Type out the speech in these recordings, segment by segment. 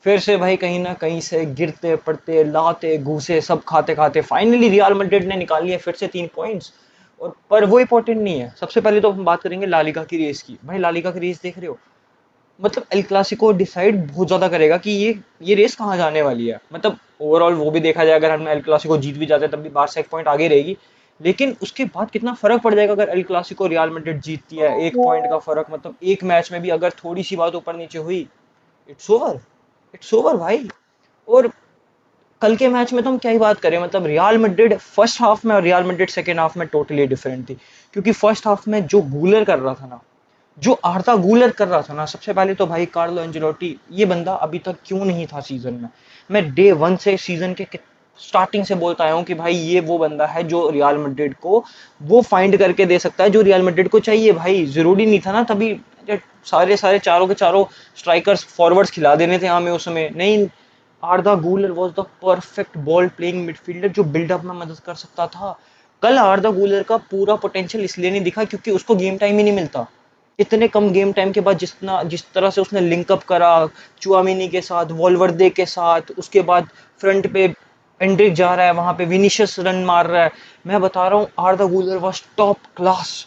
फिर से भाई कहीं ना कहीं से गिरते पड़ते लाते घूसे सब खाते खाते फाइनली रियल मैड्रिड ने निकाल लिया फिर से 3 पॉइंट्स। और पर वो इंपॉर्टेंट नहीं है, सबसे पहले तो हम बात करेंगे ला लीगा की रेस की। भाई ला लीगा की रेस देख रहे हो, मतलब एल क्लासिको डिसाइड बहुत ज्यादा करेगा कि ये रेस कहाँ जाने वाली है। मतलब ओवरऑल वो भी देखा जाए, अगर हम एल क्लासिको जीत भी जाते हैं तब भी बारसा 1 पॉइंट आगे रहेगी, लेकिन उसके बाद कितना फर्क पड़ जाएगा अगर एल क्लासिको रियल मैड्रिड जीतती है। 1 पॉइंट का फर्क, मतलब एक मैच में भी अगर थोड़ी सी बात ऊपर नीचे हुई, इट्स ओवर, इट्स ओवर भाई। और कल के मैच में तो हम क्या ही बात करें, मतलब रियल मैड्रिड फर्स्ट हाफ में और रियल मैड्रिड सेकेंड हाफ में टोटली डिफरेंट थी। क्योंकि फर्स्ट हाफ में जो गूलर कर रहा था ना, जो आर्दा गूलर कर रहा था ना, सबसे पहले तो भाई कार्लो एंजेलोटी, ये बंदा अभी तक क्यों नहीं था सीजन में। मैं डे वन से सीजन के स्टार्टिंग से बोलता आया हूँ कि भाई ये वो बंदा है जो रियल मैड्रिड को वो फाइंड करके दे सकता है जो रियल मैड्रिड को चाहिए। भाई जरूरी नहीं था ना तभी सारे सारे चारों के चारों स्ट्राइकर्स फॉरवर्ड्स खिला देने थे हमें उस समय, नहीं। आर्दा गूलर was the perfect ball playing midfielder जो बिल्डअप में मदद कर सकता था। कल आर्दा गूलर का पूरा पोटेंशियल इसलिए नहीं दिखा क्योंकि उसको गेम टाइम ही नहीं मिलता। इतने कम गेम टाइम के बाद जिस तरह से उसने लिंकअप करा चुआमिनी के साथ, वॉलवर्दे के साथ, उसके बाद फ्रंट पे एंड्रिक जा रहा है, वहां पे विनीशियस रन मार रहा है। मैं बता रहा हूँ आर्दा गूलर was top class.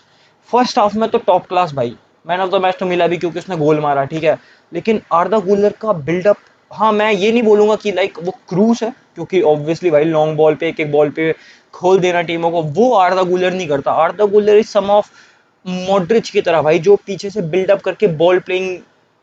First half में तो टॉप क्लास भाई। मैन ऑफ द मैच तो मिला भी क्योंकि उसने गोल मारा, ठीक है, लेकिन आर्दा गूलर का बिल्डअप, हाँ मैं ये नहीं बोलूंगा कि लाइक वो क्रूस है, क्योंकि ऑब्वियसली भाई लॉन्ग बॉल पे एक एक बॉल पे खोल देना टीमों को वो आर्दा गूलर नहीं करता। Arda Guler is some of Modric की तरह भाई, जो पीछे से बिल्डअप करके बॉल प्लेइंग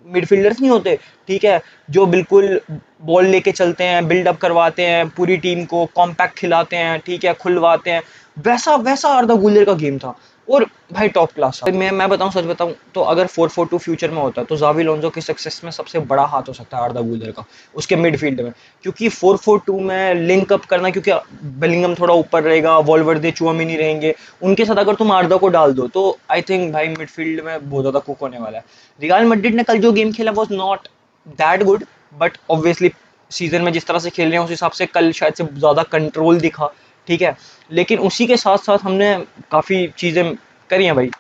मिडफील्डर्स नहीं होते, ठीक है, जो बिल्कुल बॉल लेके चलते हैं, बिल्डअप करवाते हैं, पूरी टीम को कॉम्पैक्ट खिलाते हैं, ठीक है, खुलवाते हैं, वैसा वैसा आर्दा गुलर का गेम था। और भाई टॉप क्लास था। मैं बताऊं, सच बताऊं तो अगर 4-4-2 फ्यूचर में होता तो जावी लोन्जो की सक्सेस में सबसे बड़ा हाथ हो सकता है आर्दा गुलर का उसके मिडफील्ड में। क्योंकि 4-4-2 में लिंक अप करना, क्योंकि बेलिंगम थोड़ा ऊपर रहेगा, वॉल्वर्दे चुआमिनी रहेंगे, उनके साथ अगर तुम आर्दा को डाल दो तो आई थिंक भाई मिडफील्ड में बहुत ज्यादा कुक होने वाला है। रियल मैड्रिड ने कल जो गेम खेला was not that good, but obviously season में जिस तरह से खेल रहे हैं उस हिसाब से कल शायद से ज्यादा कंट्रोल दिखा, ठीक है। लेकिन उसी के साथ साथ हमने काफी चीजें करी हैं भाई,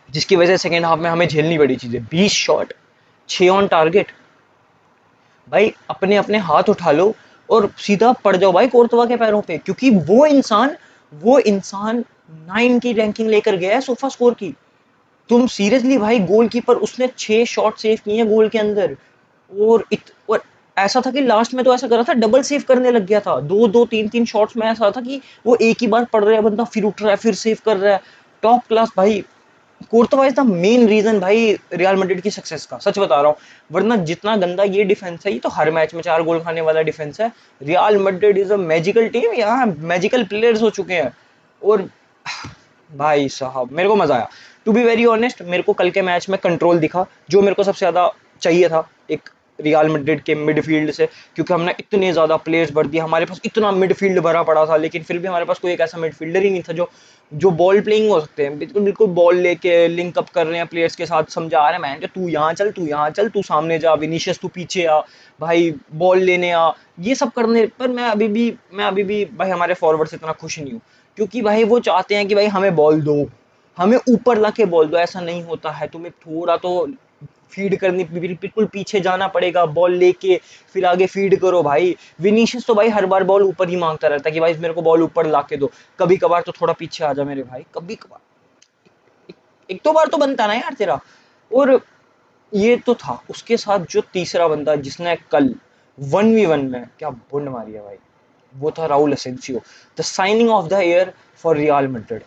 जिसकी वजह से सेकेंड हाफ में हमें झेलनी पड़ी चीजें। 20 शॉट, 6 ऑन टारगेट। भाई अपने अपने हाथ उठा लो और सीधा पड़ जाओ भाई कोर्तवा के पैरों पे, क्योंकि वो इंसान 9 की रैंकिंग लेकर गया है सोफा स्कोर की। तुम सीरियसली भाई, गोलकीपर उसने 6 शॉट सेव किए हैं गोल के अंदर। और ऐसा था कि लास्ट में तो ऐसा कर रहा था डबल सेव करने लग गया था, दो दो तीन तीन शॉट्स में ऐसा था कि वो एक ही बार पड़ रहा है बंदा, फिर उठ रहा है, फिर सेव कर रहा है। टॉप क्लास भाई। Courtois is the main reason भाई रियल मैड्रिड की सक्सेस का, सच बता रहा हूँ। वरना जितना गंदा ये डिफेंस है, ये तो हर मैच में 4 गोल खाने वाला डिफेंस है। Real Madrid is a magical team, यहाँ मैजिकल प्लेयर्स हो चुके हैं। और भाई साहब मेरे को मजा आया। टू बी वेरी ऑनेस्ट, मेरे को कल के मैच में कंट्रोल दिखा जो मेरे को सबसे ज्यादा चाहिए था एक रियल मैड्रिड के मिडफील्ड से। क्योंकि हमने इतने ज्यादा प्लेयर्स भर दिए, हमारे पास इतना मिडफील्ड भरा पड़ा था, लेकिन फिर भी हमारे पास कोई एक ऐसा मिडफील्डर ही नहीं था जो जो बॉल प्लेइंग हो सकते हैं, बिल्कुल बिल्कुल बॉल लेके लिंक अप कर रहे हैं प्लेयर्स के साथ, समझा रहे हैं मैन कि तू यहाँ चल, तू यहाँ चल, तू सामने जा, विनीशियस तू पीछे आ, भाई बॉल लेने आ। ये सब करने पर मैं अभी भी भाई हमारे फॉरवर्ड से इतना खुश नहीं हूँ। क्योंकि भाई वो चाहते हैं कि भाई हमें बॉल दो, हमें ऊपर ला के बॉल दो। ऐसा नहीं होता है, तुम्हें थोड़ा तो फीड करनी, बिल्कुल पीछे जाना पड़ेगा बॉल लेके, फिर आगे फीड करो भाई। विनीशियस तो भाई हर बार बॉल ऊपर ही मांगता रहता है कि भाई मेरे को बॉल ऊपर ला के दो। कभी कभार तो थोड़ा पीछे आ जा मेरे भाई, कभी कभार एक दो बार तो बनता ना यार तेरा। और ये तो था, उसके साथ जो तीसरा बंदा जिसने कल 1v1 में क्या बुंड मारी है भाई, वो था Raul Asensio, the signing off the year for real Madrid.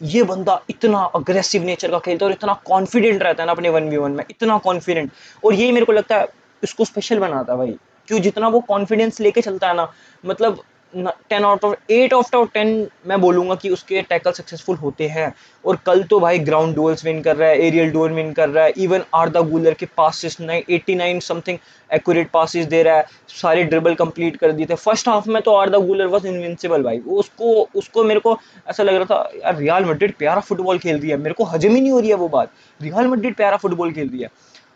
ये बंदा इतना अग्रेसिव नेचर का खेलता है और इतना कॉन्फिडेंट रहता है ना अपने 1v1 में, इतना कॉन्फिडेंट। और यही मेरे को लगता है इसको स्पेशल बनाता है भाई, क्यों, जितना वो कॉन्फिडेंस लेके चलता है ना, मतलब 10 आउट ऑफ 10 मैं बोलूंगा कि उसके टैकल सक्सेसफुल होते हैं। और कल तो भाई ग्राउंड डुअल्स विन कर रहा है, एरियल डुअल विन कर रहा है, इवन आर्दा गुलर के पासिस 89 समथिंग एक्यूरेट पासिस दे रहा है, सारे ड्रिबल कंप्लीट कर दिए थे। फर्स्ट हाफ में तो आर्दा गुलर वाज इनविंसिबल भाई, उसको उसको मेरे को ऐसा लग रहा था यार रियल मैड्रिड प्यारा फुटबॉल खेल रही है, मेरे को हजम ही नहीं हो रही है वो बात, रियल मैड्रिड प्यारा फुटबॉल खेल रही है।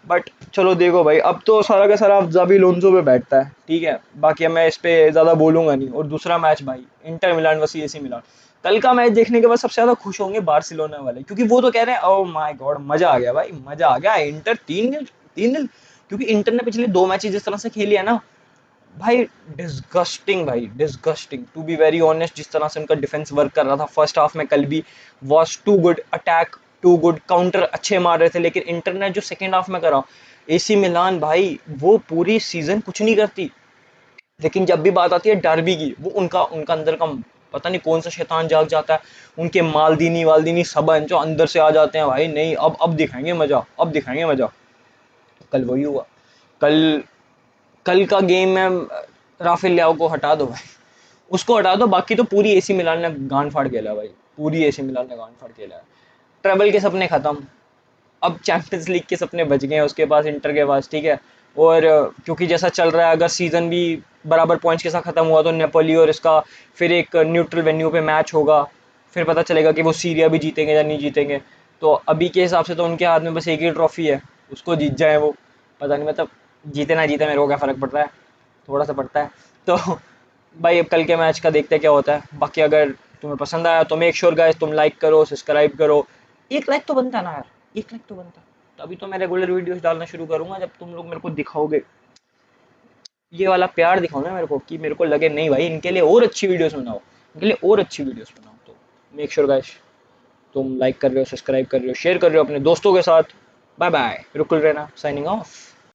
बट चलो देखो भाई, अब तो सारा का सारा जाबी लोन्जो पे बैठता है, ठीक है, बाकी अब मैं इस पे ज्यादा बोलूंगा नहीं। और दूसरा मैच भाई इंटर मिलान वसी एसी मिलान, कल का मैच देखने के बाद सबसे ज्यादा खुश होंगे बार्सिलोना वाले, क्योंकि वो तो कह रहे हैं ओह माय गॉड मजा आ गया भाई, मजा आ गया, इंटर 3-0, 3-0। क्योंकि इंटर ने पिछले 2 मैचेस जिस तरह से खेली है ना भाई, डिस्गस्टिंग भाई, disgusting to be very honest. जिस तरह से उनका डिफेंस वर्क कर रहा था फर्स्ट हाफ में, कल भी was too good, attack too good, counter अच्छे मार रहे थे, लेकिन इंटर ने जो सेकेंड हाफ में करा, एसी मिलान भाई वो पूरी सीजन कुछ नहीं करती, लेकिन जब भी बात आती है डर्बी की, वो उनका उनका अंदर का पता नहीं कौन सा शैतान जाग जाता है, उनके मालदीनी वालदीनी सब हैं जो अंदर से आ जाते हैं भाई, नहीं अब दिखाएंगे मजा, अब दिखाएंगे मजा। कल वही हुआ। कल कल का गेम में राफेल लियाओ को हटा दो भाई, उसको हटा दो, बाकी तो पूरी एसी मिलान ने गांड फाड़ खेला है भाई, पूरी एसी मिलान ने गांड फाड़ खेला है। ट्रेवल के सपने खत्म, अब चैंपियंस लीग के सपने बच गए हैं उसके पास, इंटर के पास, ठीक है। और क्योंकि जैसा चल रहा है, अगर सीजन भी बराबर पॉइंट्स के साथ खत्म हुआ तो नेपोली और इसका फिर एक न्यूट्रल वेन्यू पे मैच होगा, फिर पता चलेगा कि वो सीरिया भी जीतेंगे या नहीं जीतेंगे। तो अभी के हिसाब से तो उनके हाथ में बस एक ही ट्रॉफी है, उसको जीत जाए वो, पता नहीं, मतलब जीते ना जीते मेरे को क्या फर्क पड़ रहा है, थोड़ा सा पड़ता है। तो भाई अब कल के मैच का देखते हैं क्या होता है। बाकी अगर तुम्हें पसंद आया तो मेक श्योर गाइस तुम लाइक करो, सब्सक्राइब करो। एक लाइक तो बनता है ना यार, एक लाइक तो बनता है। तभी तो मैं रेगुलर वीडियोस डालना शुरू करूंगा, जब तुम लोग मेरे को दिखाओगे, ये वाला प्यार दिखाओ ना मेरे को, कि मेरे को लगे नहीं भाई इनके लिए और अच्छी वीडियोस बनाओ, इनके लिए और अच्छी वीडियोस बनाओ। तो मेक श्योर गाइस तुम लाइक कर रहे हो, सब्सक्राइब कर रहे हो, शेयर कर रहे हो अपने दोस्तों के साथ। बाय बाय, रुकुल रहना साइनिंग ऑफ।